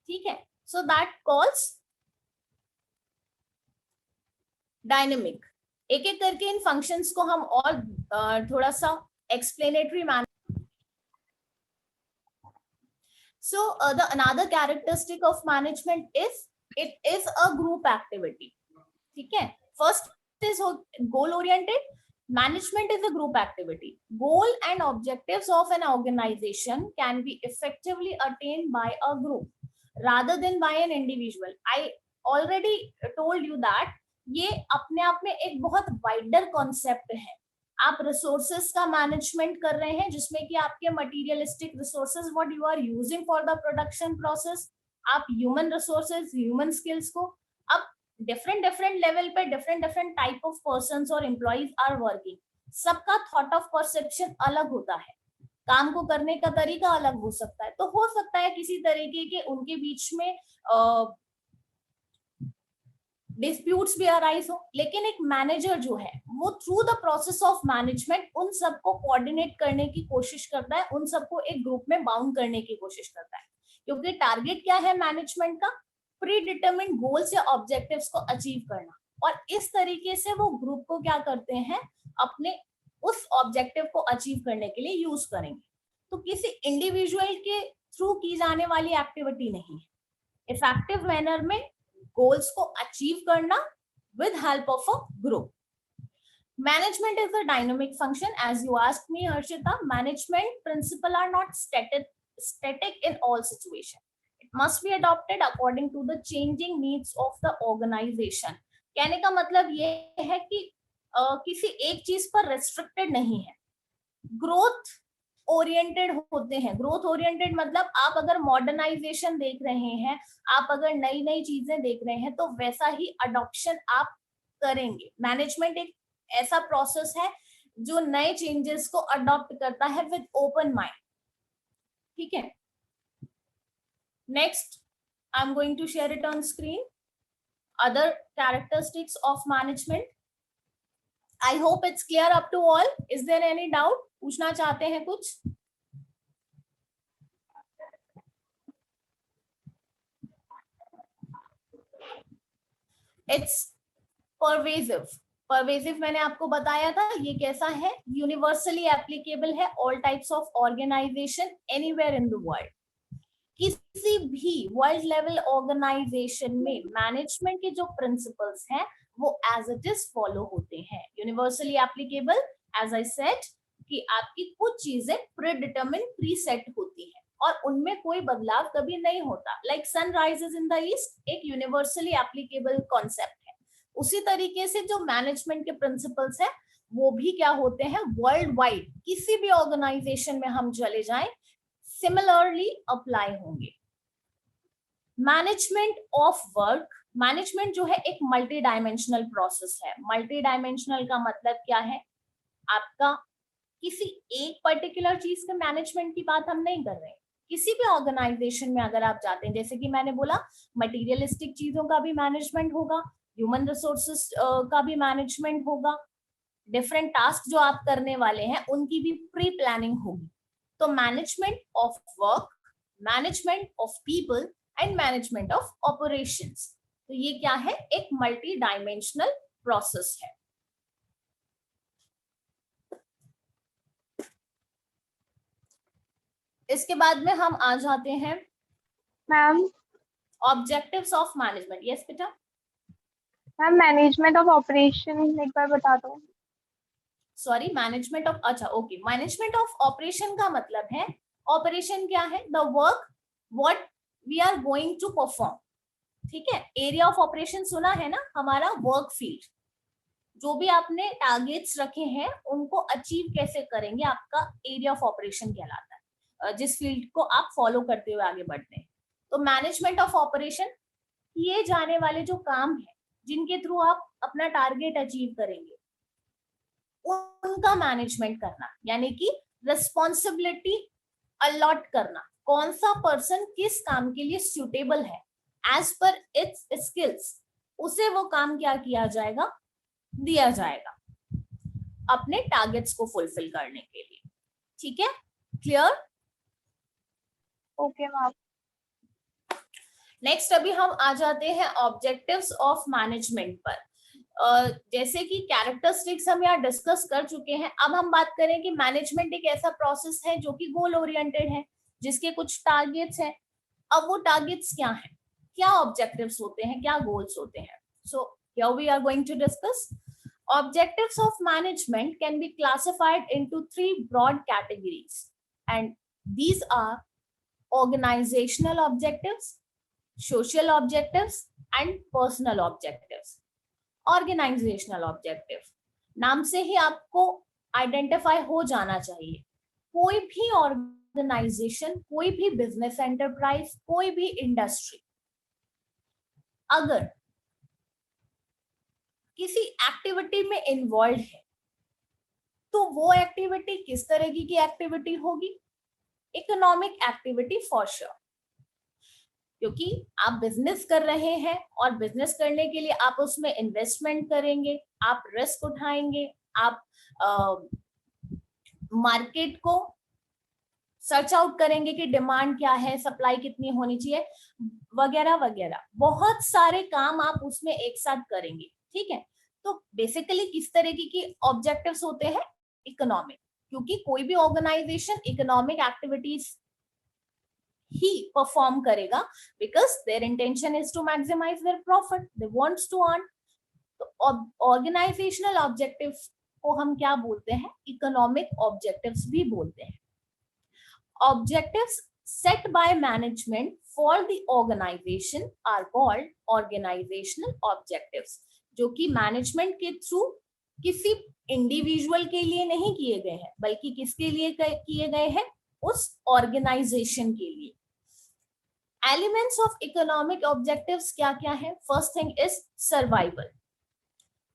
ठीक है, so that calls dynamic. एक एक करके इन फंक्शंस को हम और थोड़ा सा explanatory manner. So the another characteristic of management is it is a group activity. ठीक है, first is goal oriented. Management is a group activity. Goal and objectives of an organization can be effectively attained by a group rather than by an individual. I already told you that ये अपने आप में एक बहुत wider concept है। आप resources का management कर रहे हैं जिसमें कि आपके materialistic resources what you are using for the production process, आप ह्यूमन रिसोर्सेस, ह्यूमन स्किल्स को, अब डिफरेंट डिफरेंट लेवल पे different different type of persons और एम्प्लॉइज आर वर्किंग। सबका थॉट ऑफ परसेप्शन अलग होता है, काम को करने का तरीका अलग हो सकता है। तो हो सकता है किसी तरीके के उनके बीच में डिस्प्यूट्स भी अराइज हो, लेकिन एक मैनेजर जो है वो through the process of management उन सबको कोऑर्डिनेट करने की कोशिश करता है, उन सबको एक ग्रुप में बाउंड करने की कोशिश करता है। क्योंकि टारगेट क्या है मैनेजमेंट का? प्री डिटरमिन्ड गोल्स या ऑब्जेक्टिव्स को अचीव करना, और इस तरीके से वो ग्रुप को क्या करते हैं, अपने उस ऑब्जेक्टिव को अचीव करने के लिए यूज करेंगे। तो किसी इंडिविजुअल के थ्रू की जाने वाली एक्टिविटी नहीं है, इफेक्टिव मैनर में गोल्स को अचीव करना with help of a group. Management is a dynamic function. As you asked me, Harshita, management principles are not static in all situations. It must be adopted according to the changing needs of the organization. कहने का मतलब ये है कि किसी एक चीज पर restricted नहीं है, ग्रोथ ओरिएंटेड होते हैं। ग्रोथ ओरिएंटेड मतलब आप अगर मॉडर्नाइजेशन देख रहे हैं, आप अगर नई नई चीजें देख रहे हैं, तो वैसा ही अडॉप्शन आप करेंगे। मैनेजमेंट एक ऐसा प्रोसेस है जो नए चेंजेस को अडॉप्ट करता है विद ओपन माइंड। ठीक है, next I am going to share it on screen, other characteristics of management. I hope it's clear up to all. Is there any doubt? पूछना चाहते हैं कुछ? It's pervasive. परवेसिव मैंने आपको बताया था ये कैसा है, यूनिवर्सली एप्लीकेबल है, all types of organization anywhere in the world. किसी भी वर्ल्ड लेवल ऑर्गेनाइजेशन में मैनेजमेंट के जो प्रिंसिपल्स हैं वो एज इट इज फॉलो होते हैं। Universally applicable, as I said कि आपकी कुछ चीजें प्री डिटरमिन, प्री सेट होती है और उनमें कोई बदलाव कभी नहीं होता। Like sun rises in the east एक यूनिवर्सली एप्लीकेबल कॉन्सेप्ट है। उसी तरीके से जो मैनेजमेंट के प्रिंसिपल्स है वो भी क्या होते हैं, वर्ल्ड वाइड किसी भी ऑर्गेनाइजेशन में हम चले जाएं सिमिलरली अप्लाई होंगे। मैनेजमेंट ऑफ वर्क, मैनेजमेंट जो है एक मल्टी डायमेंशनल प्रोसेस है। मल्टी डायमेंशनल का मतलब क्या है, आपका किसी एक पर्टिकुलर चीज के मैनेजमेंट की बात हम नहीं कर रहे हैं। किसी भी ऑर्गेनाइजेशन में अगर आप जाते हैं, जैसे कि मैंने बोला मटेरियलिस्टिक चीजों का भी मैनेजमेंट होगा, ह्यूमन रिसोर्सेस का भी मैनेजमेंट होगा, डिफरेंट टास्क जो आप करने वाले हैं उनकी भी प्री प्लानिंग होगी। तो management of work, management of people and management of operations, तो ये क्या है, एक मल्टी डायमेंशनल प्रोसेस है। इसके बाद में हम आ जाते हैं ma'am objectives of management. Yes बेटा। मैम मैनेजमेंट ऑफ ऑपरेशन एक बार बता दो। सॉरी, मैनेजमेंट ऑफ, अच्छा ओके, मैनेजमेंट ऑफ ऑपरेशन का मतलब है, ऑपरेशन क्या है, the work what we are going to perform. ठीक है, एरिया ऑफ ऑपरेशन सुना है ना, हमारा वर्क फील्ड, जो भी आपने टारगेट्स रखे हैं उनको अचीव कैसे करेंगे, आपका एरिया ऑफ ऑपरेशन कहलाता है, जिस फील्ड को आप फॉलो करते हुए आगे बढ़ते हैं। तो मैनेजमेंट ऑफ ऑपरेशन, किए जाने वाले जो काम है जिनके थ्रू आप अपना टारगेट अचीव करेंगे उनका मैनेजमेंट करना, यानी कि रिस्पॉन्सिबिलिटी अलॉट करना, कौन सा पर्सन किस काम के लिए सुटेबल है, एज पर इट्स स्किल्स उसे वो काम क्या किया जाएगा, दिया जाएगा अपने टारगेट्स को फुलफिल करने के लिए। ठीक है, क्लियर? Okay ma'am. नेक्स्ट अभी हम आ जाते हैं ऑब्जेक्टिव्स ऑफ मैनेजमेंट पर। जैसे कि कैरेक्टरिस्टिक्स हम यहाँ डिस्कस कर चुके हैं, अब हम बात करें कि मैनेजमेंट एक ऐसा प्रोसेस है जो कि गोल ओरिएंटेड है, जिसके कुछ टारगेट्स हैं। अब वो टारगेट्स क्या हैं, क्या ऑब्जेक्टिव्स होते हैं, क्या गोल्स होते हैं? So here we are going to discuss objectives of management can be classified into three broad categories, and these are organizational objectives, social objectives and personal objectives. Organizational objective, नाम से ही आपको identify हो जाना चाहिए। कोई भी ऑर्गेनाइजेशन, कोई भी बिजनेस एंटरप्राइज, कोई भी इंडस्ट्री अगर किसी एक्टिविटी में इन्वॉल्व है तो वो एक्टिविटी किस तरह की एक्टिविटी होगी? इकोनॉमिक एक्टिविटी फॉर श्योर, क्योंकि आप बिजनेस कर रहे हैं और बिजनेस करने के लिए आप उसमें इन्वेस्टमेंट करेंगे, आप रिस्क उठाएंगे, आप मार्केट को सर्च आउट करेंगे कि डिमांड क्या है, सप्लाई कितनी होनी चाहिए, वगैरह वगैरह। बहुत सारे काम आप उसमें एक साथ करेंगे, ठीक है। तो बेसिकली किस तरह की ऑब्जेक्टिव्स होते हैं? इकोनॉमिक, क्योंकि कोई भी ऑर्गेनाइजेशन इकोनॉमिक एक्टिविटीज ही परफॉर्म करेगा, because their intention is to maximize their profit, they wants to earn. तो ऑर्गेनाइजेशनल ऑब्जेक्टिव्स को हम क्या बोलते हैं? इकोनॉमिक ऑब्जेक्टिव्स भी बोलते हैं। Objectives set by management for the organization are called organizational objectives, जो कि मैनेजमेंट के थ्रू किसी इंडिविजुअल के लिए नहीं किए गए हैं, बल्कि किसके लिए किए गए हैं? उस ऑर्गेनाइजेशन के लिए। एलिमेंट्स ऑफ इकोनॉमिक ऑब्जेक्टिव्स क्या क्या है? First thing is survival.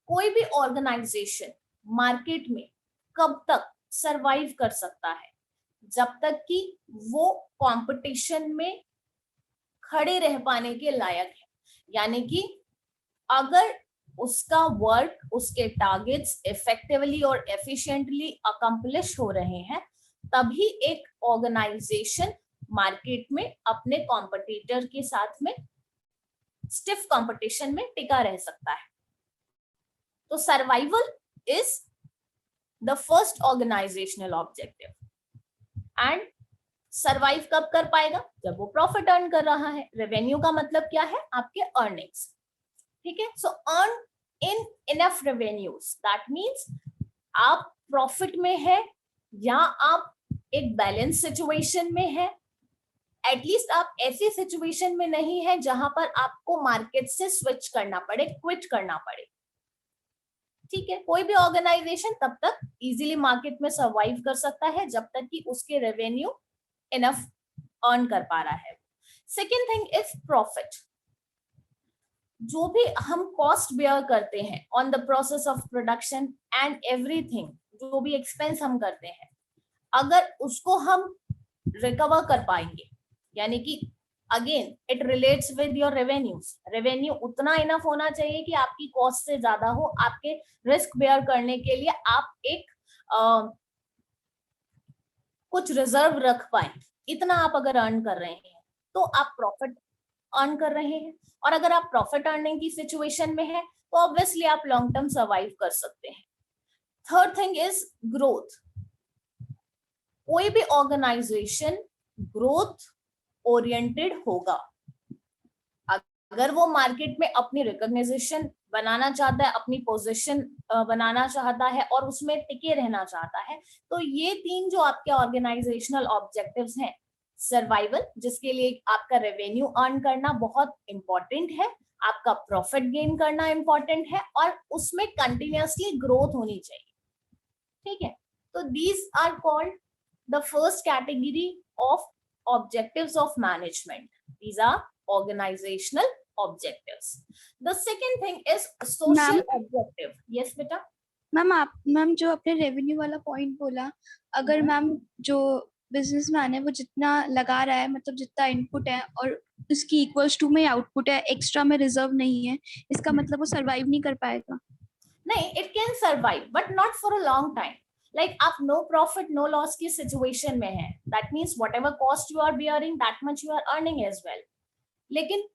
कोई भी ऑर्गेनाइजेशन मार्केट में कब तक सर्वाइव कर सकता है? जब तक कि वो कंपटीशन में खड़े रह पाने के लायक है, यानी कि अगर उसका वर्क, उसके टारगेट्स इफेक्टिवली और एफिशिएंटली अकम्प्लिश हो रहे हैं, तभी एक ऑर्गेनाइजेशन मार्केट में अपने कॉम्पिटिटर के साथ में स्टिफ कंपटीशन में टिका रह सकता है। तो survival is the first organizational objective. And survive कब कर पाएगा? जब वो प्रॉफिट अर्न कर रहा है। रेवेन्यू का मतलब क्या है? आपके अर्निंग्स, ठीक है। So earning enough revenues, that means आप प्रॉफिट में है या आप एक बैलेंस सिचुएशन में है। एटलीस्ट आप ऐसी सिचुएशन में नहीं है जहां पर आपको मार्केट से स्विच करना पड़े, क्विट करना पड़े, ठीक है। कोई भी ऑर्गेनाइजेशन तब तक इजीली मार्केट में सर्वाइव कर सकता है जब तक कि उसके रेवेन्यू इनफ अर्न कर पा रहा है। Second thing is profit. जो भी हम कॉस्ट बेयर करते हैं on the process of production and everything, जो भी एक्सपेंस हम करते हैं, अगर उसको हम रिकवर कर पाएंगे, यानी कि again it relates with your revenues. Revenue उतना इनफ होना चाहिए कि आपकी कॉस्ट से ज्यादा हो, आपके रिस्क बेयर करने के लिए आप एक कुछ रिजर्व रख पाए, इतना आप अगर अर्न कर रहे हैं तो आप प्रॉफिट अर्न कर रहे हैं। और अगर आप प्रॉफिट अर्निंग की सिचुएशन में है तो ऑब्वियसली आप लॉन्ग टर्म सर्वाइव कर सकते हैं। Third thing is growth. कोई भी ऑर्गेनाइजेशन ग्रोथ ओरिएंटेड होगा। अगर वो मार्केट में अपनी रिकॉग्नाइजेशन बनाना चाहता है, अपनी पोजीशन बनाना चाहता है और उसमें टिके रहना चाहता है, तो ये तीन जो आपके ऑर्गेनाइजेशनल ऑब्जेक्टिव्स हैं, सर्वाइवल, जिसके लिए आपका रेवेन्यू अर्न करना बहुत इंपॉर्टेंट है, आपका प्रॉफिट गेन करना इंपॉर्टेंट है, और उसमें कंटिन्यूअसली ग्रोथ होनी चाहिए, ठीक है। तो these are called the first category of objectives of management. These are organizational objectives. The second thing is social objective. Yes beta. Ma'am जो आपने रेवेन्यू वाला पॉइंट बोला, अगर मैम जो बिजनेसमैन है वो जितना लगा रहा है, मतलब जितना इनपुट है और उसकी इक्वल्स टू में आउटपुट है, एक्स्ट्रा में रिजर्व नहीं है, इसका मतलब वो सरवाइव नहीं कर पाएगा? नहीं, it can survive but not for a long time. Like आप no profit no loss की सिचुएशन में है, that means whatever cost you are bearing that much you are earning as well. लेकिन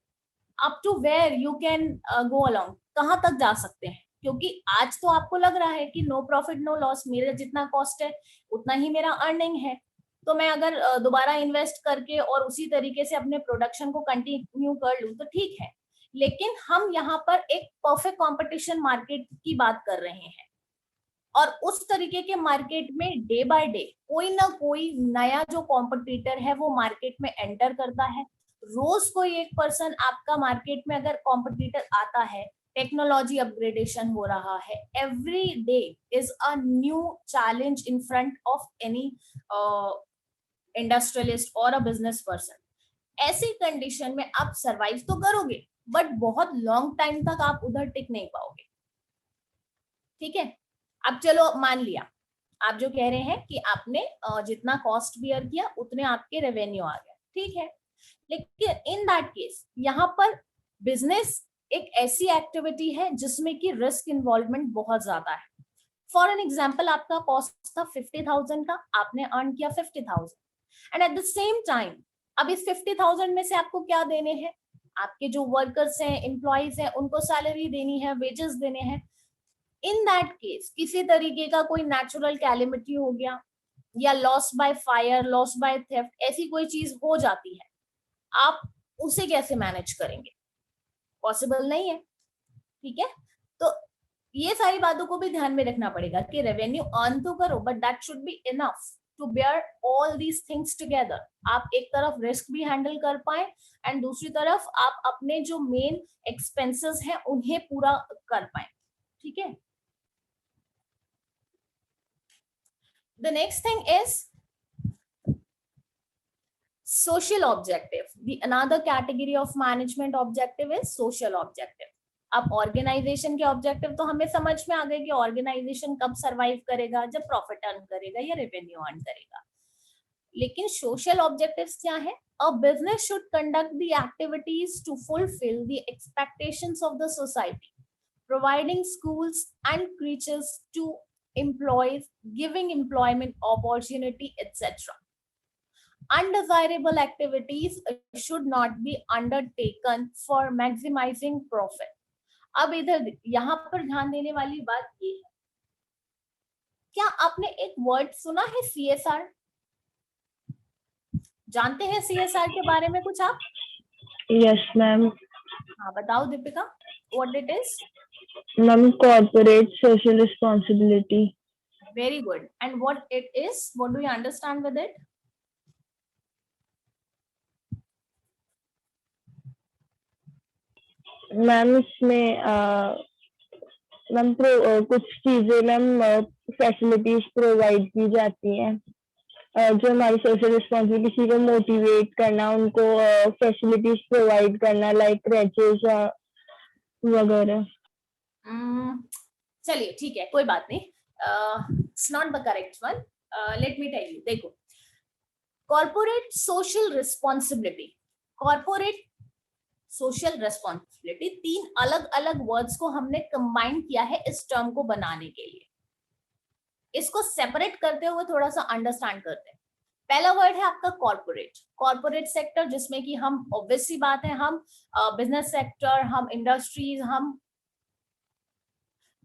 up to where you can go along, कहाँ तक जा सकते हैं? क्योंकि आज तो आपको लग रहा है कि नो प्रॉफिट नो लॉस, मेरा जितना कॉस्ट है उतना ही मेरा अर्निंग है, तो मैं अगर दोबारा इन्वेस्ट करके और उसी तरीके से अपने प्रोडक्शन को कंटिन्यू कर लूं तो ठीक है। लेकिन हम यहाँ पर एक परफेक्ट कंपटीशन मार्केट की बात कर रहे हैं, और उस तरीके के मार्केट में डे बाय डे कोई ना कोई नया जो कॉम्पिटिटर है वो मार्केट में एंटर करता है। रोज कोई एक पर्सन आपका मार्केट में अगर कॉम्पिटिटर आता है, टेक्नोलॉजी अपग्रेडेशन हो रहा है, every day is a new challenge in front of any industrialist और अ बिजनेस पर्सन। ऐसी कंडीशन में आप सरवाइव तो करोगे, बट बहुत लॉन्ग टाइम तक आप उधर टिक नहीं पाओगे। ठीक है, अब चलो मान लिया आप जो कह रहे हैं कि आपने जितना कॉस्ट बियर किया उतने आपके रेवेन्यू आ गया, ठीक है। लेकिन इन दैट केस यहाँ पर बिजनेस एक ऐसी एक्टिविटी है जिसमें कि रिस्क इन्वॉल्वमेंट बहुत ज्यादा है। फॉर एन एग्जाम्पल, आपका कॉस्ट था 50,000 का, आपने अर्न किया 50,000, and at the same time अब इस 50,000 में से आपको क्या देने हैं? आपके जो वर्कर्स हैं, एम्प्लॉइज हैं, उनको सैलरी देनी है, वेजेस देने हैं। इन दैट केस किसी तरीके का कोई नेचुरल कैलेमिटी हो गया, या loss by fire, loss by theft, ऐसी कोई चीज हो जाती है, आप उसे कैसे मैनेज करेंगे? पॉसिबल नहीं है। ठीक है, तो ये सारी बातों को भी ध्यान में रखना पड़ेगा कि रेवेन्यू अर्न तो करो, but that should be enough to bear all these things together. आप एक तरफ रिस्क भी हैंडल कर पाए, एंड दूसरी तरफ आप अपने जो मेन एक्सपेंसेस हैं उन्हें पूरा कर पाए। ठीक है, the next thing is social objective. The another category of management objective is social objective. अब ऑर्गेनाइजेशन के ऑब्जेक्टिव तो हमें समझ में आ गए कि ऑर्गेनाइजेशन कब सरवाइव करेगा, जब प्रॉफिट अर्न करेगा या रेवेन्यू अर्न करेगा। लेकिन सोशल ऑब्जेक्टिव्स क्या है? A business should conduct the activities to fulfil the expectations of the society, providing schools and creatures to employees, giving employment opportunity, etc. Undesirable activities should not be undertaken for maximizing profit. अब इधर यहाँ पर ध्यान देने वाली बात ये है, क्या आपने एक वर्ड सुना है CSR? जानते हैं CSR के बारे में कुछ आप? Yes ma'am. हाँ बताओ Deepika, what it is? Ma'am, corporate social responsibility. Very good, and what it is, what do you understand with it? Ma'am इसमें मैम कुछ चीजें मैम फैसिलिटीज प्रोवाइड की जाती हैं जो हमारी सोशल रिस्पॉन्सिबिलिटी, किसी को मोटिवेट करना, उनको फैसिलिटीज प्रोवाइड करना, लाइक क्रैचेस वगैरह। चलिए ठीक है, कोई बात नहीं, it's not the correct one. Let me tell you, देखो, corporate social responsibility, corporate social responsibility, तीन अलग अलग वर्ड्स को हमने कंबाइन किया है इस टर्म को बनाने के लिए। इसको सेपरेट करते हुए थोड़ा सा अंडरस्टैंड करते हैं। पहला वर्ड है आपका कॉर्पोरेट, कॉर्पोरेट सेक्टर, जिसमें कि हम ऑब्वियस सी बात है, हम बिजनेस सेक्टर, हम इंडस्ट्रीज, हम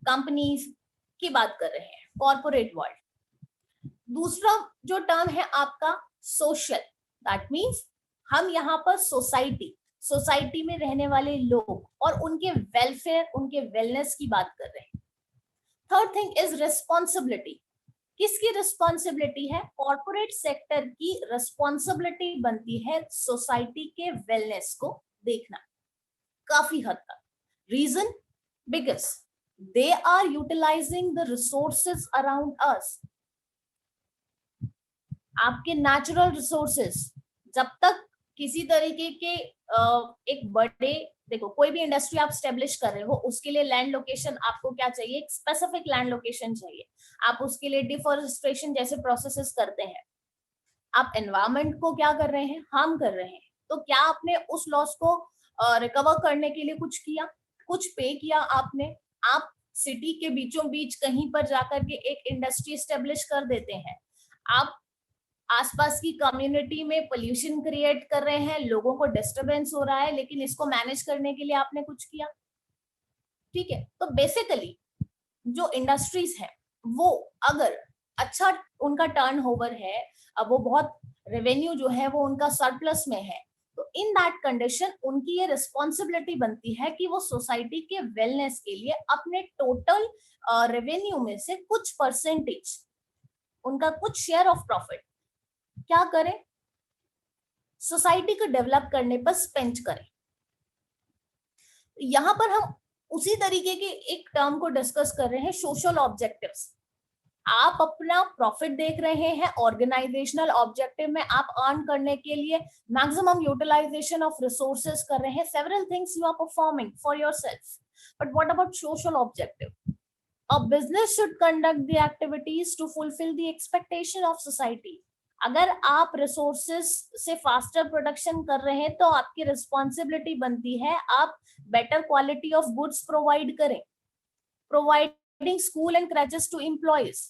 कंपनीज की बात कर रहे हैं, कॉर्पोरेट वर्ल्ड। दूसरा जो टर्म है आपका सोशल, दैट मींस हम यहाँ पर सोसाइटी में रहने वाले लोग और उनके वेलफेयर, उनके वेलनेस की बात कर रहे हैं। Third thing is responsibility. किसकी रिस्पॉन्सिबिलिटी है? कॉर्पोरेट सेक्टर की रिस्पॉन्सिबिलिटी बनती है सोसाइटी के वेलनेस को देखना, काफी हद तक। Reason? Because they are utilizing the resources around us. आपके नेचुरल रिसोर्सेस जब तक किसी तरीके के एक बड़े, देखो कोई भी इंडस्ट्री आप स्टेब्लिश कर रहे हो, उसके लिए लैंड लोकेशन आपको क्या चाहिए? एक स्पेसिफिक लैंड लोकेशन चाहिए। आप उसके लिए डिफॉरेस्टेशन जैसे प्रोसेसेस करते हैं। आप एनवायरमेंट को क्या कर रहे हैं? हार्म कर रहे हैं। तो क्या आपने उस लॉस को रिकवर करने के लिए कुछ किया? कुछ पे किया आपने? आप सिटी के बीचों बीच कहीं पर जाकर के एक इंडस्ट्री स्टेब्लिश कर देते हैं, आप आसपास की कम्युनिटी में पोल्यूशन क्रिएट कर रहे हैं, लोगों को डिस्टरबेंस हो रहा है, लेकिन इसको मैनेज करने के लिए आपने कुछ किया। ठीक है, तो बेसिकली जो इंडस्ट्रीज है वो अगर अच्छा उनका टर्नओवर है, अब वो बहुत रेवेन्यू जो है वो उनका सरप्लस में है, तो इन दैट कंडीशन उनकी ये रिस्पॉन्सिबिलिटी बनती है कि वो सोसाइटी के वेलनेस के लिए अपने टोटल रेवेन्यू में से कुछ परसेंटेज, उनका कुछ शेयर ऑफ प्रॉफिट क्या करें, सोसाइटी को डेवलप करने पर स्पेंड करें। यहां पर हम उसी तरीके के एक टर्म को डिस्कस कर रहे हैं, सोशल ऑब्जेक्टिव्स। आप अपना प्रॉफिट देख रहे हैं, ऑर्गेनाइजेशनल ऑब्जेक्टिव में आप अर्न करने के लिए मैक्सिमम यूटिलाइजेशन ऑफ रिसोर्सेज कर रहे हैं, several things you are performing for yourself, but what about social objective? A business should conduct the activities to fulfill the expectation of society. अगर आप रिसोर्सेज से फास्टर प्रोडक्शन कर रहे हैं तो आपकी रिस्पॉन्सिबिलिटी बनती है आप better quality of goods provide करें, providing school and creches to employees,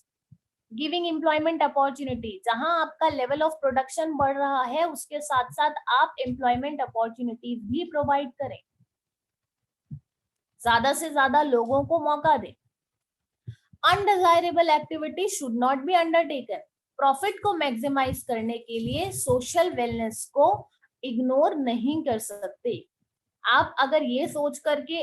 giving employment opportunity. जहां आपका लेवल ऑफ प्रोडक्शन बढ़ रहा है उसके साथ साथ आप एम्प्लॉयमेंट अपॉर्चुनिटीज भी प्रोवाइड करें, ज्यादा से ज्यादा लोगों को मौका दें। Undesirable activity should not be undertaken. Profit को मैक्सिमाइज करने के लिए सोशल वेलनेस को इग्नोर नहीं कर सकते। आप अगर ये सोच करके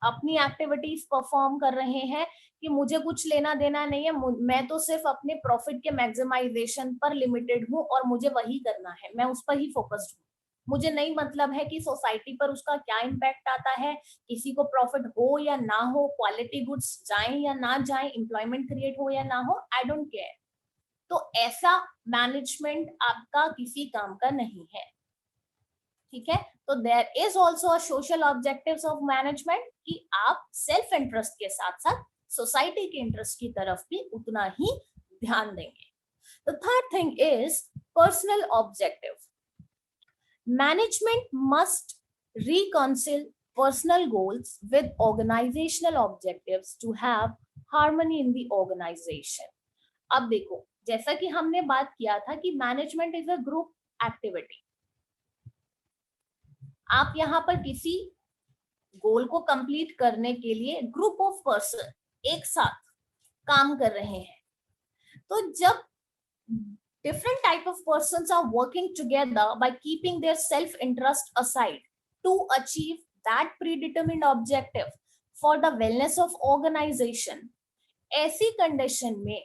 अपनी एक्टिविटीज परफॉर्म कर रहे हैं कि मुझे कुछ लेना देना नहीं है, मैं तो सिर्फ अपने प्रॉफिट के मैक्सिमाइजेशन पर लिमिटेड हूँ और मुझे वही करना है, मैं उस पर ही फोकस्ड हूँ, मुझे नहीं मतलब है कि सोसाइटी पर उसका क्या इम्पैक्ट आता है, किसी को प्रॉफिट हो या ना हो, क्वालिटी गुड्स जाएं या ना जाएं, एम्प्लॉयमेंट क्रिएट हो या ना हो, आई डोंट केयर। तो ऐसा मैनेजमेंट आपका किसी काम का नहीं है। ठीक है, तो there is also a social objectives of management कि आप सेल्फ इंटरेस्ट के साथ साथ सोसाइटी के इंटरेस्ट की तरफ भी उतना ही ध्यान देंगे। The third thing is personal objective. Management must reconcile personal goals with organizational objectives to have harmony in the organization. अब देखो, जैसा कि हमने बात किया था कि management is a group activity. आप यहाँ पर किसी गोल को कंप्लीट करने के लिए ग्रुप ऑफ पर्सन एक साथ काम कर रहे हैं, तो जब different type of persons are working together by keeping their self interest aside to achieve that predetermined objective for the wellness of organization, ऐसी कंडीशन में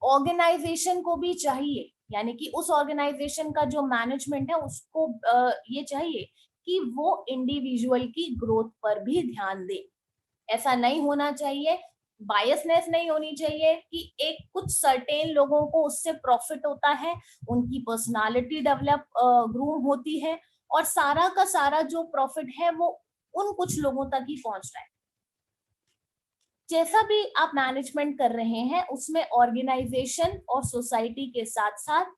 ऑर्गेनाइजेशन को भी चाहिए, यानी कि उस ऑर्गेनाइजेशन का जो मैनेजमेंट है उसको ये चाहिए कि वो इंडिविजुअल की ग्रोथ पर भी ध्यान दे। ऐसा नहीं होना चाहिए, बायसनेस नहीं होनी चाहिए कि एक कुछ सर्टेन लोगों को उससे प्रॉफिट होता है, उनकी पर्सनालिटी डेवलप ग्रूम होती है और सारा का सारा जो प्रॉफिट है वो उन कुछ लोगों तक ही पहुंच रहा है। जैसा भी आप मैनेजमेंट कर रहे हैं उसमें ऑर्गेनाइजेशन और सोसाइटी के साथ साथ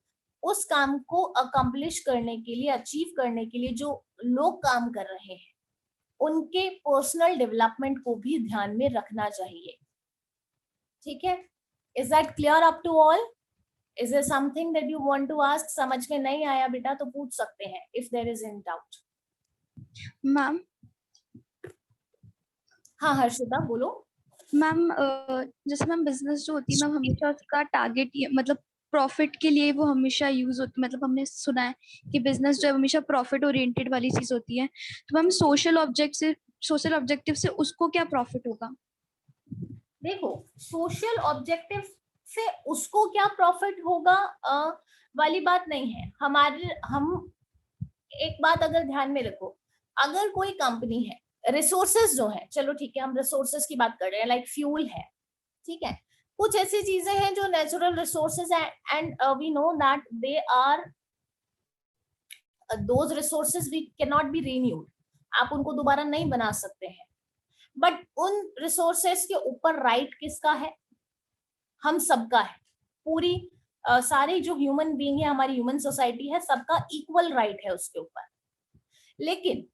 उस काम को अकम्प्लिश करने के लिए, अचीव करने के लिए जो लोग काम कर रहे हैं उनके पर्सनल डेवलपमेंट को भी ध्यान में रखना चाहिए। ठीक है, is that clear up to all? Is there something that you want to ask? समझ में नहीं आया बेटा तो पूछ सकते हैं if there is any doubt. Ma'am हाँ हर्षिता बोलो। मैम जैसे मैम बिजनेस जो होती है मैम हमेशा उसका टारगेट मतलब प्रॉफिट के लिए वो हमेशा यूज होती है, मतलब हमने सुना है कि बिजनेस जो है हमेशा प्रॉफिट ओरिएंटेड वाली चीज होती है, तो मैम सोशल ऑब्जेक्टिव से उसको क्या प्रॉफिट होगा? देखो, सोशल ऑब्जेक्टिव से उसको क्या प्रॉफिट होगा वाली बात नहीं है। हम एक बात अगर ध्यान में रखो, अगर कोई कंपनी है, रिसोर्सेज जो है, चलो ठीक है हम रिसोर्सेज की बात कर रहे हैं, लाइक फ्यूल है, ठीक है, कुछ ऐसी चीजें हैं जो नेचुरल रिसोर्सेज है and we know that they are those resources we can not be renewed, आप उनको दोबारा नहीं बना सकते हैं, बट उन रिसोर्सेस के ऊपर राइट किसका है? हम सबका है। पूरी सारी जो ह्यूमन बीइंग है, हमारी ह्यूमन सोसाइटी है, सबका इक्वल राइट है उसके ऊपर। लेकिन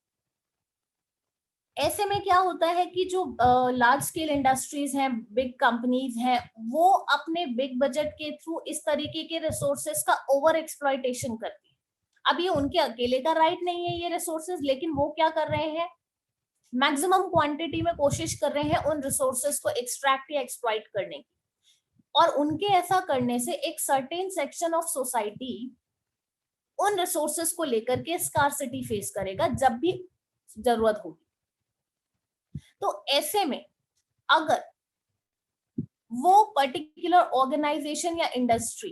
ऐसे में क्या होता है कि जो लार्ज स्केल इंडस्ट्रीज हैं, बिग कंपनीज हैं, वो अपने बिग बजट के थ्रू इस तरीके के रिसोर्सेज का ओवर एक्सप्लॉइटेशन करती है। अब ये उनके अकेले का राइट नहीं है ये रिसोर्सेज, लेकिन वो क्या कर रहे हैं, मैक्सिमम क्वांटिटी में कोशिश कर रहे हैं उन रिसोर्सेज को एक्सट्रैक्ट या एक्सप्लॉइट करने की। और उनके ऐसा करने से एक सर्टेन सेक्शन ऑफ सोसाइटी उन रिसोर्सेज को लेकर के स्कार्सिटी फेस करेगा जब भी जरूरत होगी। तो ऐसे में अगर वो पर्टिकुलर ऑर्गेनाइजेशन या इंडस्ट्री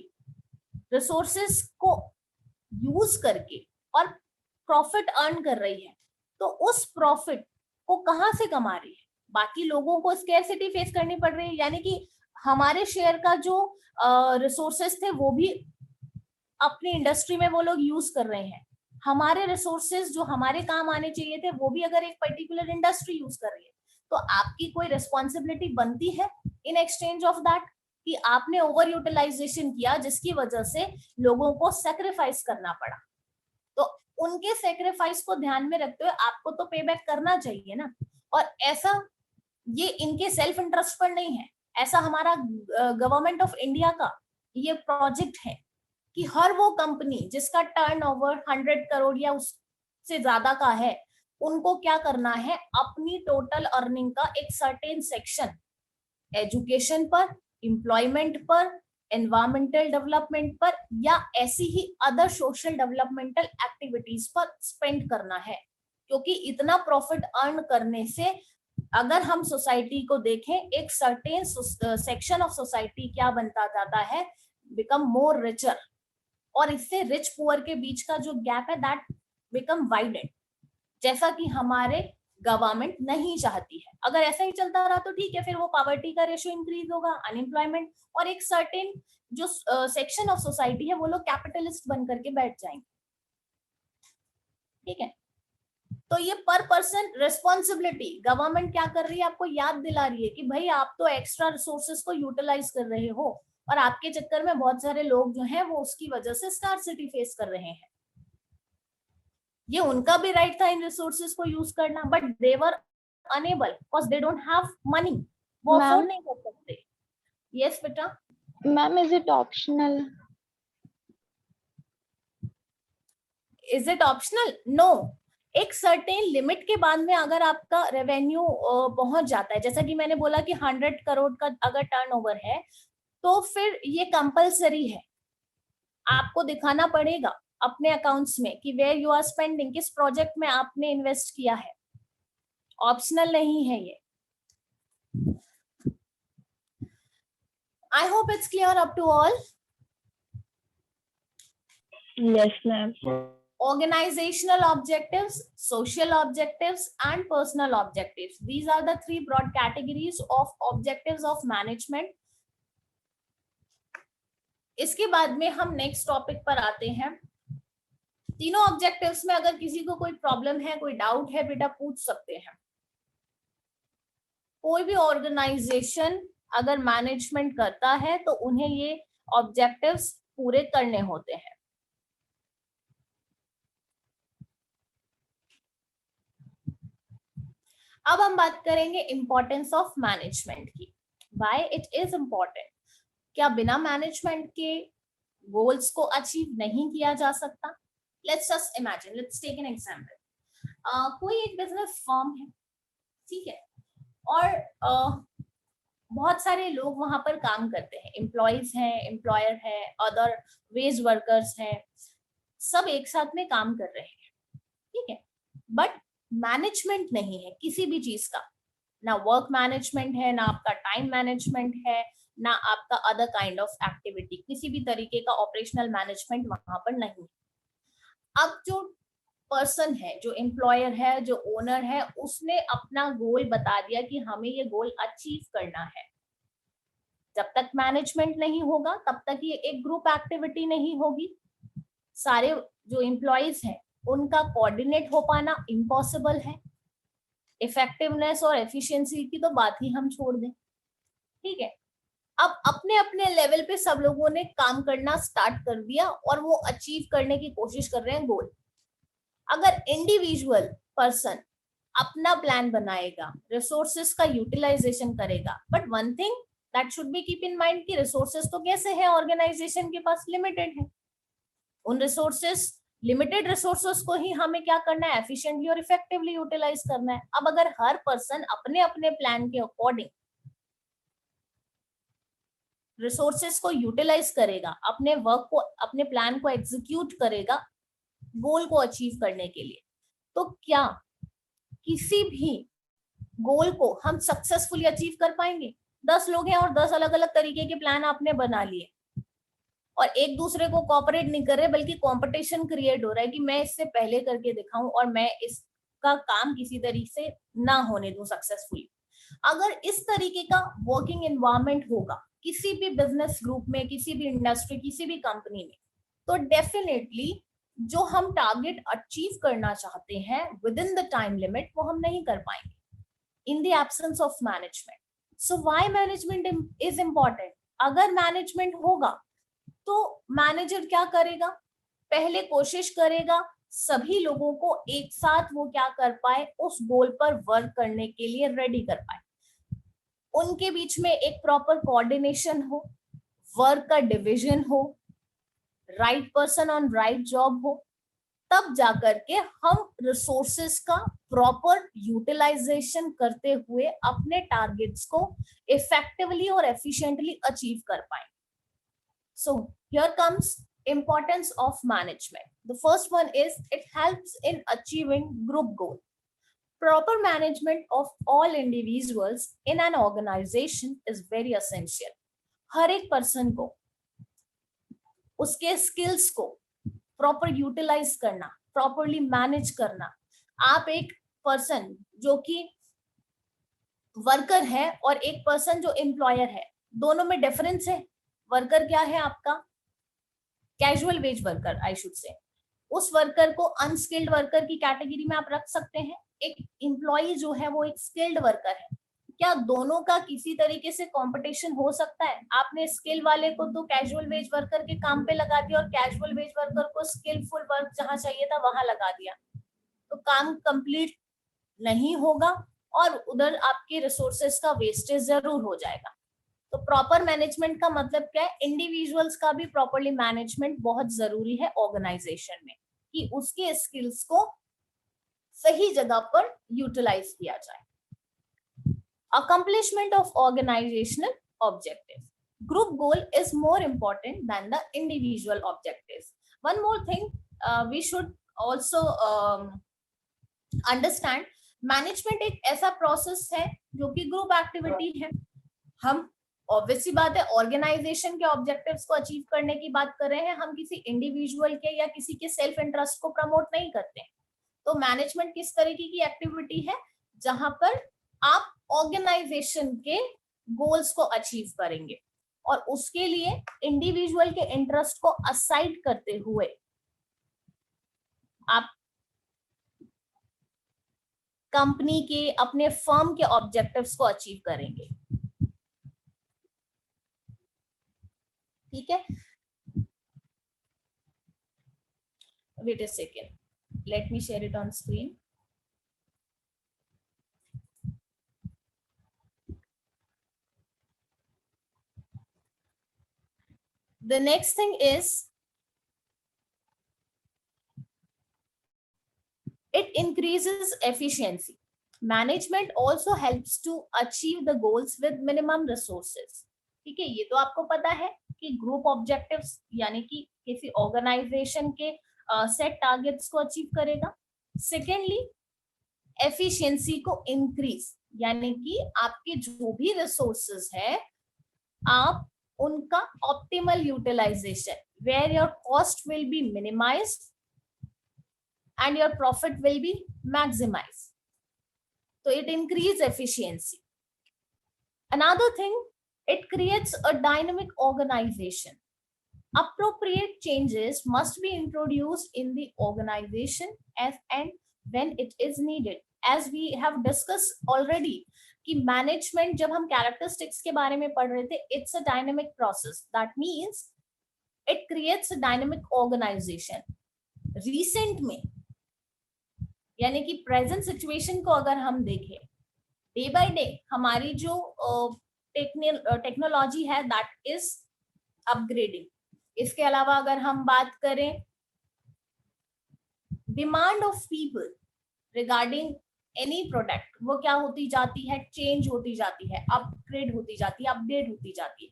रिसोर्सेज को यूज करके और प्रॉफिट अर्न कर रही है, तो उस प्रॉफिट को कहां से कमा रही है, बाकी लोगों को स्कैर्सिटी फेस करनी पड़ रही है। यानी कि हमारे शेयर का जो रिसोर्सेज थे वो भी अपनी इंडस्ट्री में वो लोग यूज कर रहे हैं, हमारे रिसोर्सेज जो हमारे काम आने चाहिए थे वो भी अगर एक पर्टिकुलर इंडस्ट्री यूज कर रही है, तो आपकी कोई रिस्पॉन्सिबिलिटी बनती है इन एक्सचेंज ऑफ दैट कि आपने ओवर यूटिलाइजेशन किया जिसकी वजह से लोगों को सेक्रीफाइस करना पड़ा। तो उनके सेक्रीफाइस को ध्यान में रखते हुए आपको तो पे बैक करना चाहिए ना। और ऐसा ये इनके सेल्फ इंटरेस्ट पर नहीं है, ऐसा हमारा गवर्नमेंट ऑफ इंडिया का ये प्रोजेक्ट है कि हर वो कंपनी जिसका टर्नओवर 100 करोड़ या उससे ज्यादा का है, उनको क्या करना है, अपनी टोटल अर्निंग का एक सर्टेन सेक्शन एजुकेशन पर, एम्प्लॉयमेंट पर, एनवायरमेंटल डेवलपमेंट पर या ऐसी ही अदर सोशल डेवलपमेंटल एक्टिविटीज पर स्पेंड करना है। क्योंकि इतना प्रॉफिट अर्न करने से अगर हम सोसाइटी को देखें, एक सर्टेन सेक्शन ऑफ सोसाइटी क्या बनता जाता है, बिकम मोर रिचर, और इससे रिच पुअर के बीच का जो गैप है दैट बिकम वाइडेड, जैसा कि हमारे गवर्नमेंट नहीं चाहती है। अगर ऐसा ही चलता रहा तो ठीक है, फिर वो पॉवर्टी का रेशियो इंक्रीज होगा, अनएम्प्लॉयमेंट, और एक सर्टेन जो सेक्शन ऑफ सोसाइटी है वो लोग कैपिटलिस्ट बन करके बैठ जाएंगे। ठीक है, तो ये पर पर्सन रिस्पॉन्सिबिलिटी गवर्नमेंट क्या कर रही है, आपको याद दिला रही है कि भाई आप तो एक्स्ट्रा रिसोर्सेज को यूटिलाइज कर रहे हो और आपके चक्कर में बहुत सारे लोग जो हैं वो उसकी वजह से स्कार्सिटी फेस कर रहे हैं। ये उनका भी राइट था इन रिसोर्सेज को यूज करना, but they were unable because they don't have money, वो अफोर्ड नहीं कर सकते। यस बेटा। Ma'am, is it optional? Is it optional? No. एक सर्टेन लिमिट के बाद में अगर आपका रेवेन्यू पहुंच जाता है, जैसा कि मैंने बोला कि 100 करोड़ का अगर टर्नओवर है, तो फिर ये कंपलसरी है, आपको दिखाना पड़ेगा अपने अकाउंट्स में कि वेयर यू आर स्पेंडिंग, किस प्रोजेक्ट में आपने इन्वेस्ट किया है। ऑप्शनल नहीं है ये। I hope it's clear up to all. Yes, ma'am. Organizational objectives, social objectives and personal objectives, these are the three broad categories of objectives of management. इसके बाद में हम नेक्स्ट टॉपिक पर आते हैं। तीनों ऑब्जेक्टिव्स में अगर किसी को कोई प्रॉब्लम है, कोई डाउट है, बेटा पूछ सकते हैं। कोई भी ऑर्गेनाइजेशन अगर मैनेजमेंट करता है तो उन्हें ये ऑब्जेक्टिव्स पूरे करने होते हैं। अब हम बात करेंगे इंपॉर्टेंस ऑफ मैनेजमेंट की। Why it is important? क्या बिना मैनेजमेंट के गोल्स को अचीव नहीं किया जा सकता? Let's just imagine, let's take an example. कोई एक बिजनेस फर्म है, ठीक है, और बहुत सारे लोग वहां पर काम करते हैं, एम्प्लॉयज हैं, एम्प्लॉयर है, अदर वेज वर्कर्स हैं, सब एक साथ में काम कर रहे हैं, ठीक है, बट मैनेजमेंट नहीं है किसी भी चीज का, ना वर्क मैनेजमेंट है, ना आपका टाइम मैनेजमेंट है, ना आपका अदर काइंड ऑफ एक्टिविटी, किसी भी तरीके का ऑपरेशनल मैनेजमेंट वहां पर नहीं है। अब जो पर्सन है, जो एम्प्लॉयर है, जो ओनर है, उसने अपना गोल बता दिया कि हमें ये गोल अचीव करना है। जब तक मैनेजमेंट नहीं होगा तब तक ये एक ग्रुप एक्टिविटी नहीं होगी। सारे जो एम्प्लॉयज हैं उनका कोऑर्डिनेट हो पाना इम्पॉसिबल है। इफेक्टिवनेस और एफिशिएंसी की तो बात ही हम छोड़ दें, ठीक है। अब अपने अपने लेवल पे सब लोगों ने काम करना स्टार्ट कर दिया और वो अचीव करने की कोशिश कर रहे हैं गोल। अगर इंडिविजुअल पर्सन अपना प्लान बनाएगा, रिसोर्सेस का यूटिलाइजेशन करेगा, but one thing that should be keep in mind कि रिसोर्सेस तो कैसे है, ऑर्गेनाइजेशन के पास लिमिटेड है, उन रिसोर्सेस लिमिटेड रिसोर्सेस को ही हमें क्या करना है, एफिशिएंटली और इफेक्टिवली यूटिलाइज करना है। अब अगर हर पर्सन अपने अपने प्लान के अकॉर्डिंग रिसोर्सेस को यूटिलाइज करेगा, अपने वर्क को, अपने प्लान को एग्जीक्यूट करेगा गोल को अचीव करने के लिए, तो क्या किसी भी गोल को हम सक्सेसफुली अचीव कर पाएंगे? 10 लोग हैं और 10 अलग अलग तरीके के प्लान आपने बना लिए और एक दूसरे को कोऑपरेट नहीं कर रहे, बल्कि कंपटीशन क्रिएट हो रहा है कि मैं इससे पहले करके दिखाऊं और मैं इसका काम किसी तरीके से ना होने दूं सक्सेसफुली। अगर इस तरीके का वर्किंग एनवायरनमेंट होगा किसी भी बिजनेस ग्रुप में, किसी भी इंडस्ट्री, किसी भी कंपनी में, तो डेफिनेटली जो हम टारगेट अचीव करना चाहते हैं with in the time limit, वो हम नहीं कर पाएंगे in the absence of management. So why management is important? अगर मैनेजमेंट होगा तो मैनेजर क्या करेगा, पहले कोशिश करेगा सभी लोगों को एक साथ वो क्या कर पाए, उस गोल पर वर्क करने के लिए रेडी कर पाए, उनके बीच में एक प्रॉपर कोऑर्डिनेशन हो, वर्क का डिवीजन हो, right person on right job हो, तब जाकर के हम रिसोर्सेस का प्रॉपर यूटिलाइजेशन करते हुए अपने टारगेट्स को इफेक्टिवली और एफिशिएंटली अचीव कर पाए। So here comes importance of management. The first one is it helps in achieving group goal. Proper management of all individuals in an organization is very essential. हर एक person को उसके skills को proper utilise करना, properly manage करना। आप एक person जो कि वर्कर है और एक पर्सन जो एम्प्लॉयर है, दोनों में डिफरेंस है। वर्कर क्या है आपका, casual wage worker I should say, उस वर्कर को अनस्किल्ड वर्कर की कैटेगरी में आप रख सकते हैं। एक एम्प्लॉय जो है वो एक स्किल्ड वर्कर है। क्या दोनों का किसी तरीके से कंपटीशन हो सकता है? आपने स्किल वाले को तो कैजुअल वेज वर्कर के काम पे लगा दिया और कैजुअल वेज वर्कर को स्किलफुल वर्क जहां चाहिए था वहां लगा दिया, तो काम कंप्लीट नहीं होगा और उधर आपके रिसोर्सेस का वेस्टेज जरूर हो जाएगा। तो प्रॉपर मैनेजमेंट का मतलब क्या है, इंडिविजुअल्स का भी प्रॉपरली मैनेजमेंट बहुत जरूरी है ऑर्गेनाइजेशन में, कि उसके स्किल्स को सही जगह पर यूटिलाइज किया जाए। Accomplishment of organizational objective, group goal is more important than the individual objectives. One more thing we should also understand, management एक ऐसा प्रोसेस है जो कि ग्रुप एक्टिविटी है। हम ऑब्वियसली बात है ऑर्गेनाइजेशन के ऑब्जेक्टिव्स को अचीव करने की बात कर रहे हैं, हम किसी इंडिविजुअल के या किसी के सेल्फ इंटरेस्ट को प्रमोट नहीं करते हैं। तो मैनेजमेंट किस तरीके की एक्टिविटी है जहां पर आप ऑर्गेनाइजेशन के गोल्स को अचीव करेंगे और उसके लिए इंडिविजुअल के इंटरेस्ट को असाइड करते हुए आप कंपनी के, अपने फर्म के ऑब्जेक्टिव्स को अचीव करेंगे। ठीक है, wait a second, let me share it on screen. The next thing is it increases efficiency. Management also helps to achieve the goals with minimum resources. ठीक है, ये तो आपको पता है कि ग्रुप ऑब्जेक्टिव्स यानी कि किसी ऑर्गेनाइजेशन के सेट टारगेट्स को अचीव करेगा। सेकेंडली, एफिशिएंसी को इंक्रीज, यानी कि आपके जो भी रिसोर्सेज है आप उनका optimal utilization, where your cost will be minimized and your profit will be maximized. So it increases efficiency. Another thing, it creates a dynamic organization. Appropriate changes must be introduced in the organization as and when it is needed. As we have discussed already, कि management जब हम characteristics के बारे में पढ़ रहे थे, it's a dynamic process, that means it creates a dynamic organization. Recent में यानी कि प्रेजेंट सिचुएशन को अगर हम देखें, डे बाय डे हमारी जो टेक्नोलॉजी है दैट इज अपग्रेडिंग. इसके अलावा अगर हम बात करें demand of people regarding any product, वो क्या होती जाती है, चेंज होती जाती है, अपग्रेड होती जाती है, अपडेट होती जाती है.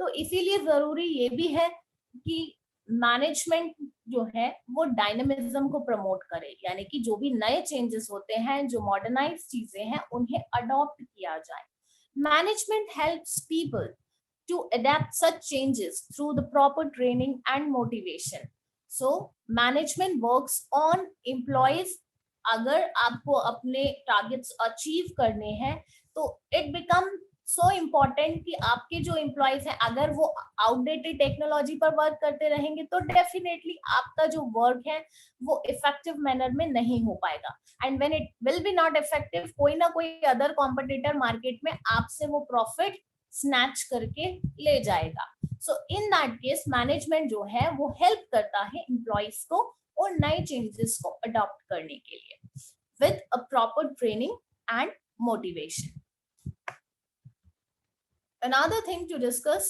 तो इसीलिए जरूरी ये भी है कि मैनेजमेंट जो है वो डायनामिज्म को प्रमोट करे, यानी कि जो भी नए चेंजेस होते हैं, जो मॉडर्नाइज चीजें हैं, उन्हें अडॉप्ट किया जाए. Management helps people to adapt such changes through the proper training and motivation. So management works on employees. अगर आपको अपने टारगेट्स अचीव करने हैं तो इट बिकम सो इम्पोर्टेंट कि आपके जो एम्प्लॉयज हैं अगर वो आउटडेटेड टेक्नोलॉजी पर वर्क करते रहेंगे तो डेफिनेटली आपका जो वर्क है वो इफेक्टिव मैनर में नहीं हो पाएगा. And when it will be not effective, कोई ना कोई अदर कॉम्पिटिटर मार्केट में आपसे वो प्रॉफिट स्नैच करके ले जाएगा. सो इन दैट केस मैनेजमेंट जो है वो हेल्प करता है एम्प्लॉइज को और नए चेंजेस को अडॉप्ट करने के लिए with a proper training and motivation. Another thing to discuss,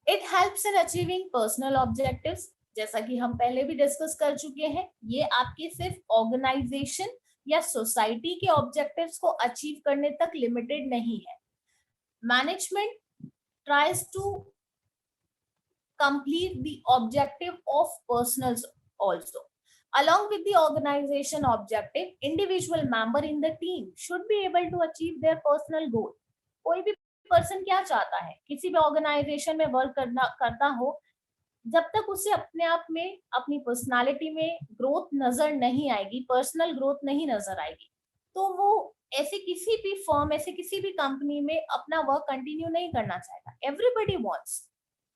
it helps in achieving personal objectives. जैसा कि हम पहले भी डिस्कस कर चुके हैं, ये आपके सिर्फ ऑर्गेनाइजेशन या सोसाइटी के ऑब्जेक्टिव्स को अचीव करने तक लिमिटेड नहीं है. Management tries to complete the objective of personals also. Along with the organization objective, individual member in the team should be able to achieve their personal goal. कोई भी person क्या चाहता है, किसी भी ऑर्गेनाइजेशन में वर्क करता हो, जब तक उसे अपने आप में अपनी पर्सनालिटी में ग्रोथ नजर नहीं आएगी, पर्सनल ग्रोथ नहीं नजर आएगी, तो वो ऐसे किसी भी फर्म, ऐसे किसी भी कंपनी में अपना वर्क कंटिन्यू नहीं करना चाहेगा. एवरीबडी वांट्स,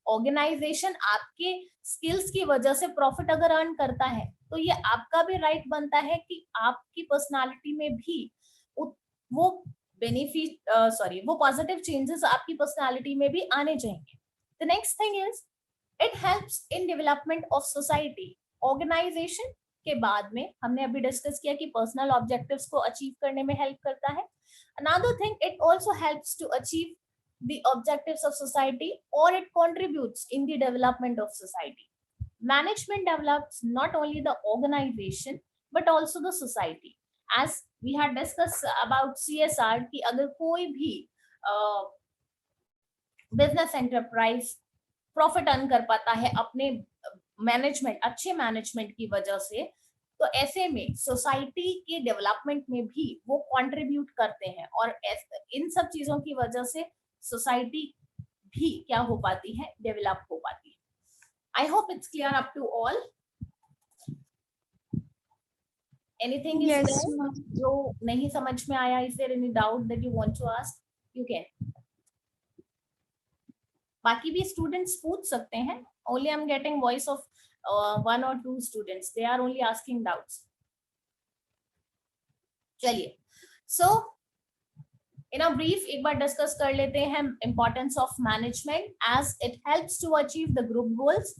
ऑर्गेनाइजेशन आपके स्किल्स की वजह से प्रॉफिट अगर अर्न करता है तो ये आपका भी राइट बनता है कि आपकी पर्सनालिटी में भी वो बेनिफिट वो पॉजिटिव चेंजेस आपकी पर्सनालिटी में भी आने चाहिए. The next thing is it helps in development of society. Organization के बाद में हमने अभी डिस्कस किया कि पर्सनल ऑब्जेक्टिव्स को अचीव करने में हेल्प करता है. Another thing, it also helps to achieve the objectives of society, or it contributes in the development of society. Management develops not only the organization but also the society. As we had discussed about CSR कि अगर कोई भी business enterprise profit earn कर पाता है अपने management, अच्छे management की वजह से, तो ऐसे में सोसाइटी के डेवलपमेंट में भी वो कंट्रीब्यूट करते हैं और इन सब चीजों की वजह से सोसाइटी भी क्या हो पाती है, डेवलप हो पाती है. I hope it's clear up to all. Anything is जो नहीं समझ में आया, is there any doubt that you want to ask, you can. बाकी भी स्टूडेंट्स पूछ सकते हैं. Only I am getting voice of 1 or 2 students, they are only asking doubts. चलिए, सो इन अ ब्रीफ एक बार डिस्कस कर लेते हैं importance of management. As it helps to achieve the group goals,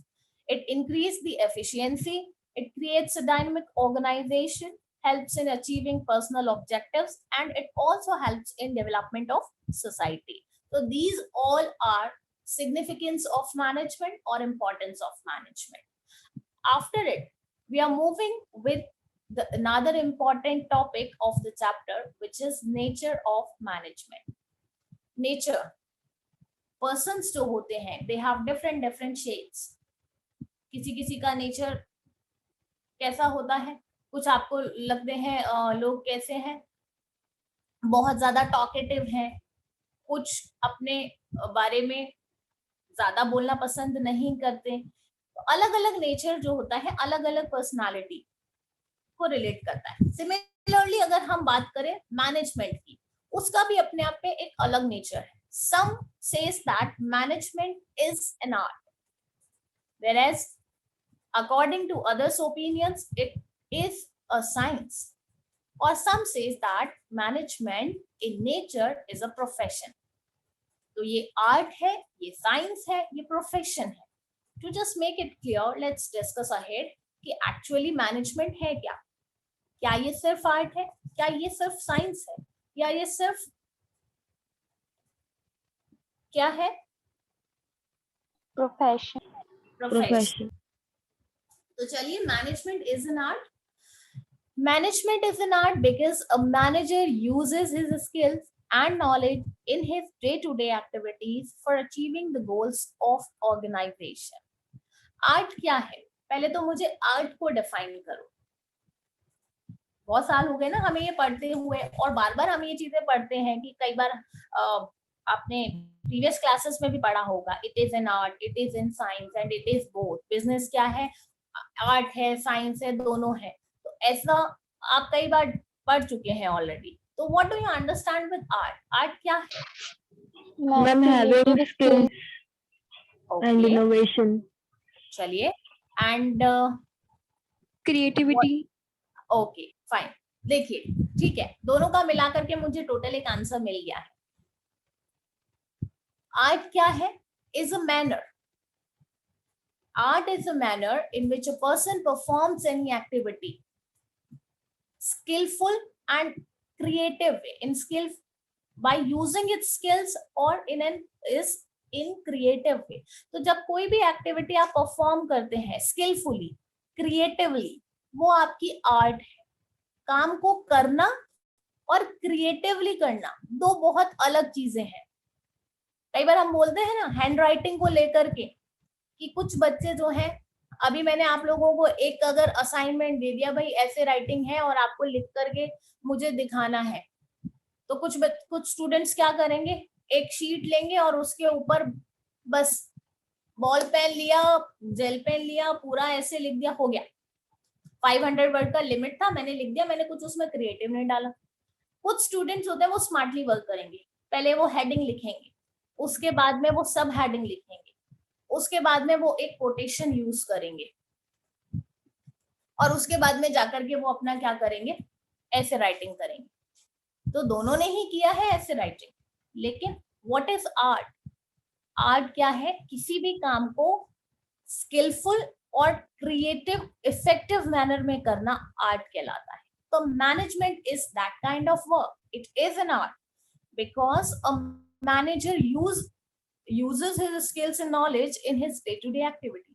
it increase the efficiency, it creates a dynamic organization, helps in achieving personal objectives, and it also helps in development of society. So these all are significance of management or importance of management. After it, we are moving with another important topic of the chapter, which is nature of management. Nature, persons जो होते हैं, they have different shades. किसी किसी का nature कैसा होता है, कुछ आपको लगते हैं लोग कैसे हैं, बहुत ज्यादा टॉकेटिव हैं, कुछ अपने बारे में ज्यादा बोलना पसंद नहीं करते. तो अलग अलग नेचर जो होता है अलग अलग पर्सनालिटी को रिलेट करता है. सिमिलरली अगर हम बात करें मैनेजमेंट की, उसका भी अपने आप में एक अलग नेचर है. Some says that management is an art, whereas according to others' opinions it is a science, or some says that management in nature is a profession. तो ये आर्ट है, ये साइंस है, ये प्रोफेशन है. To just make it clear, let's discuss ahead कि actually management है क्या. क्या ये सिर्फ आर्ट है, क्या ये सिर्फ साइंस है, या ये सिर्फ क्या है, Profession. प्रोफेशन. तो चलिए, management is an art. Management is an art because a manager uses his skills and knowledge in his day-to-day activities for achieving the goals of organization. Art क्या है? पहले तो मुझे आर्ट को डिफाइन करो. बहुत साल हो गए ना हमें ये पढ़ते हुए, और बार बार हम ये चीजें पढ़ते हैं कि कई बार आपने प्रीवियस क्लासेस में भी पढ़ा होगा. It is an art, it is in science and it is both. Business क्या है? आर्ट है, साइंस है, दोनों है. तो ऐसा आप कई बार पढ़ चुके हैं ऑलरेडी. तो what do you understand with art? Art क्या है? Ma'am having Creative skills and okay, innovation. चलिए. And creativity. Okay fine. देखिए, ठीक है, दोनों का मिलाकर के मुझे टोटल एक आंसर मिल गया है. आर्ट क्या है? Is a manner. Art is a manner in which a person performs any activity skillful and creative way. In skill, by using its skills, or in creative way. तो जब कोई भी activity आप perform करते हैं skilfully, creatively, वो आपकी art है. काम को करना और क्रिएटिवली करना दो बहुत अलग चीजें हैं. कई बार हम बोलते हैं ना हैंड राइटिंग को लेकर के कि कुछ बच्चे जो हैं, अभी मैंने आप लोगों को एक अगर असाइनमेंट दे दिया, भाई ऐसे राइटिंग है और आपको लिख करके मुझे दिखाना है, तो कुछ स्टूडेंट्स क्या करेंगे, एक शीट लेंगे और उसके ऊपर बस बॉल पेन लिया, जेल पेन लिया, पूरा ऐसे लिख दिया, हो गया. 500 वर्ड का लिमिट था, मैंने लिख दिया, मैंने कुछ उसमें क्रिएटिव नहीं डाला. कुछ स्टूडेंट्स होते हैं वो स्मार्टली वर्क करेंगे. पहले वो हेडिंग लिखेंगे, उसके बाद में वो सब हेडिंग लिखेंगे, उसके बाद में वो एक कोटेशन यूज करेंगे, और उसके बाद में जाकर के वो अपना क्या करेंगे, ऐसे राइटिंग करेंगे. तो दोनों ने ही किया है ऐसे राइटिंग. लेकिन व्हाट इज आर्ट? आर्ट क्या है? किसी भी काम को स्किलफुल और क्रिएटिव इफेक्टिव मैनर में करना आर्ट कहलाता है. तो management is that kind of work. It is an art because a manager uses his skills and knowledge in his day-to-day activity.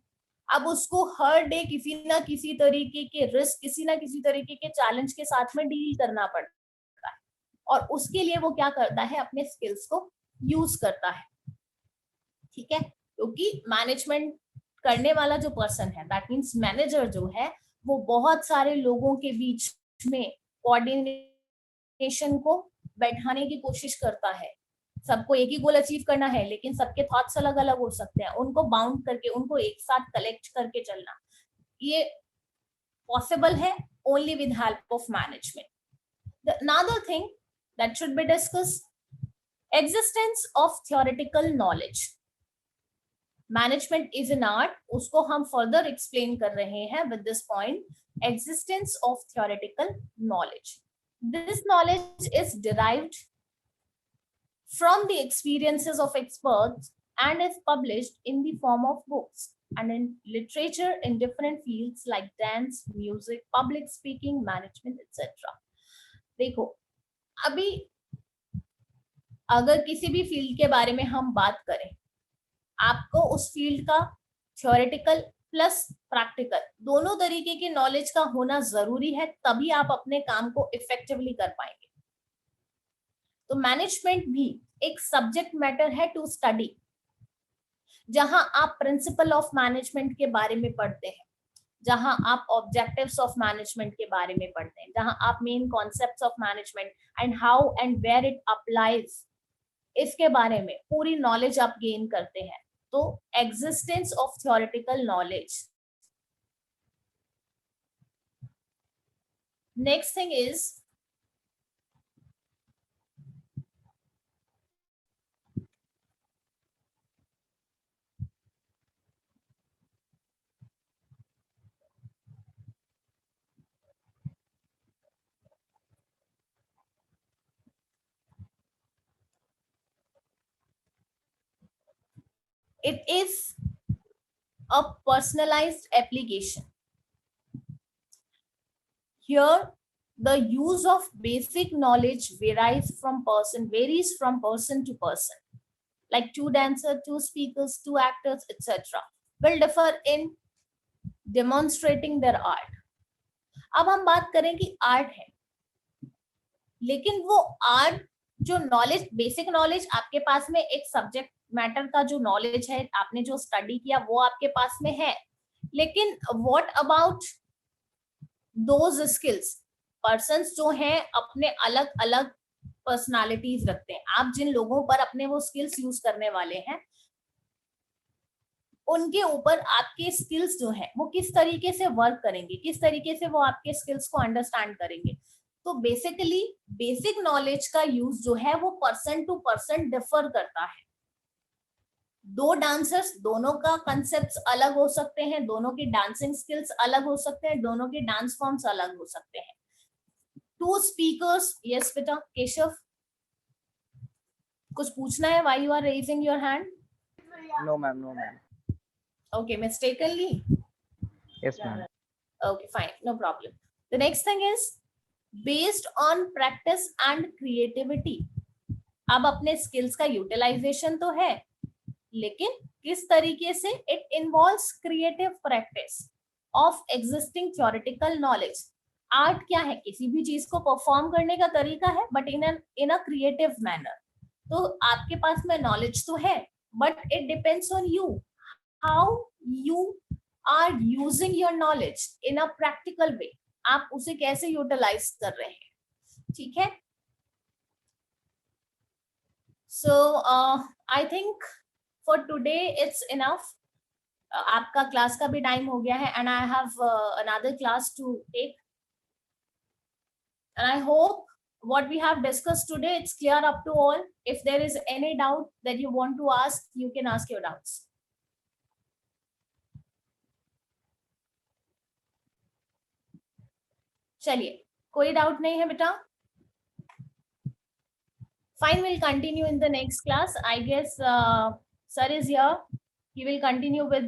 अब उसको हर डे किसी ना किसी तरीके के रिस्क, किसी ना किसी तरीके के चैलेंज के साथ में डील करना पड़ता है, और उसके लिए वो क्या करता है, अपने स्किल्स को यूज करता है. ठीक है, क्योंकि मैनेजमेंट करने वाला जो पर्सन है, दैट मीन्स मैनेजर जो है, वो बहुत सारे लोगों के बीच में कोऑर्डिनेशन को बैठाने की कोशिश करता है. सबको एक ही गोल अचीव करना है, लेकिन सबके थॉट्स अलग अलग हो सकते हैं. उनको बाउंड करके, उनको एक साथ कलेक्ट करके चलना, ये पॉसिबल है only with help of management. Another thing that should be discussed, existence of theoretical knowledge. Management is an art, उसको हम फर्दर एक्सप्लेन कर रहे हैं with this point, existence of theoretical knowledge. This knowledge is derived from the experiences of experts and is published in the form of books and in literature in different fields like dance, music, public speaking, management, etc. देखो, अभी अगर किसी भी field के बारे में हम बात करें, आपको उस फील्ड का थ्योरेटिकल प्लस प्रैक्टिकल दोनों तरीके की नॉलेज का होना जरूरी है, तभी आप अपने काम को इफेक्टिवली कर पाएंगे. तो मैनेजमेंट भी एक सब्जेक्ट मैटर है टू स्टडी, जहां आप प्रिंसिपल ऑफ मैनेजमेंट के बारे में पढ़ते हैं, जहां आप ऑब्जेक्टिव्स ऑफ मैनेजमेंट के बारे में पढ़ते हैं, जहां आप main concepts of management and how and where it applies, इसके बारे में पूरी नॉलेज आप गेन करते हैं. तो existence of theoretical knowledge. Next thing is it is a personalized application. Here, the use of basic knowledge varies from person to person. Like 2 dancers, 2 speakers, 2 actors, etc. will differ in demonstrating their art. अब हम बात करें कि art है, लेकिन वो art जो knowledge, basic knowledge आपके पास में, एक सब्जेक्ट मैटर का जो नॉलेज है, आपने जो स्टडी किया वो आपके पास में है, लेकिन what about those skills? Persons जो हैं अपने अलग अलग पर्सनालिटीज रखते हैं. आप जिन लोगों पर अपने वो स्किल्स यूज करने वाले हैं, उनके ऊपर आपके स्किल्स जो है वो किस तरीके से वर्क करेंगे, किस तरीके से वो आपके स्किल्स को अंडरस्टैंड करेंगे. तो बेसिकली बेसिक नॉलेज का यूज जो है वो पर्सन टू पर्सन डिफर करता है. 2 डांसर्स, दोनों का कंसेप्ट अलग हो सकते हैं, दोनों की डांसिंग स्किल्स अलग हो सकते हैं, दोनों के डांस फॉर्म्स अलग हो सकते हैं. 2 स्पीकर्स, यस बेटा केशव, कुछ पूछना है? Why you are raising your hand? No, ma'am. No, ma'am. Okay, mistakenly. Yes, ma'am. Okay, fine, no problem. The next thing is based on practice and creativity. अब अपने स्किल्स का यूटिलाइजेशन तो है, लेकिन किस तरीके से? It involves creative practice of existing theoretical knowledge. Art क्या है? किसी भी चीज को परफॉर्म करने का तरीका है, but in a creative manner. तो आपके पास में नॉलेज तो है, but it depends on you how you are using your knowledge in a practical way. आप उसे कैसे यूटिलाइज कर रहे हैं, ठीक है? So I think for today it's enough. आपका क्लास का भी टाइम हो गया है, and I have another class to take. And I hope what we have discussed today, it's clear up to all. If there is any doubt that you want to ask, you can ask your doubts. चलिए, कोई doubt नहीं है बेटा? Fine, we'll continue in the next class. I guess sir is here. He will continue with